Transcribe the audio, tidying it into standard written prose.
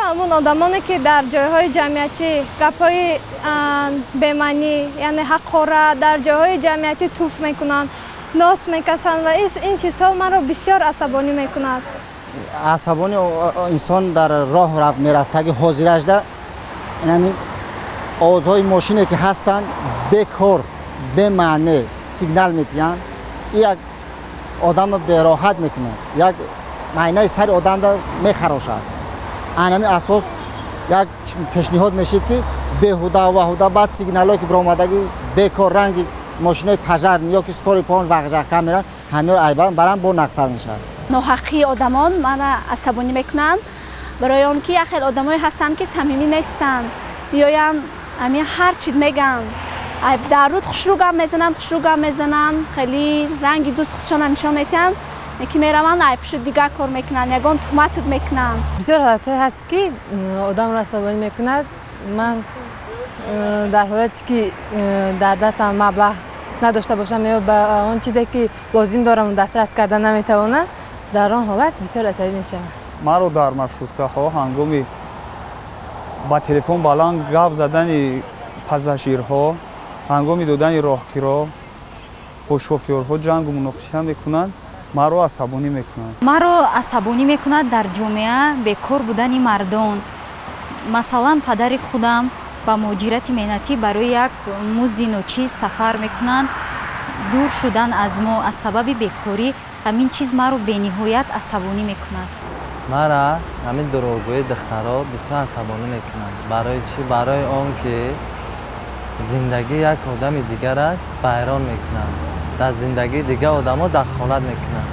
همون آدمانی که در جایهای جمعیتی گپ‌های بی‌معنی یعنی حقاره در جایهای جمعیتی توف میکنند، ناس میکشند و این چیزها مرا بسیار عصبانی میکند. عصبانی انسان در راه میرفته حاضرش ده یعنی آوازهای ماشینی که هستند بکار به معنی سیگنال میتین یک آدم به راحت میکنه، یک معنی سر آدم را میخراشد. همین اساس یک پیشنهاد میشه که بهوده و وحوده بعد سیگنالایی که برآمدگی بکار رنگ ماشینای پژر یا که سکاری پان وقجه کم میرن همین عیبا برام با نقصتر میشه. ناحقی آدمان من عصبانی میکنن برای اون که خیلی آدمایی هستن که صمیمی نیستن، میاین همین هر چیز میگن، در رود خوشروگم میزنن، خیلی رنگی دوست خودشون نشون میدن که میروند عیبشو دیگه کار میکنن، یگان تهمت میکنن. بسیار حالت‌های هست که آدم را عصبانی میکند. من در حالتی که در دستم مبلغ نداشته باشم یا به اون چیزی که لازم دارم دسترس کردن نمیتوانم، در آن حالت بسیار عصبی میشم. مرا در маршруткаҳо ҳангоми ба телефон баланд гап задани пассажирҳо, ҳангоми додани роҳгиро бо шофёрҳо ҷангу муноқиша мекунанд, маро асабонӣ мекунанд. маро асабонӣ мекунад дар ҷомеа бекор будани мардон. масалан падари худам ба муҳоҷирати меҳнатӣ барои як музди ночиз сафар мекунанд, дур шудан аз мо аз сабаби бекорӣ, ҳамин чиз маро бениҳоят асабонӣ мекунад. мара ҳамин дурогӯи духтаро бисёр асабонӣ мекунанд. барои чӣ? барои он ки зиндагии як одами дигара вайрон мекунанд, дар зиндагии дигар одамо дахолат мекунанд.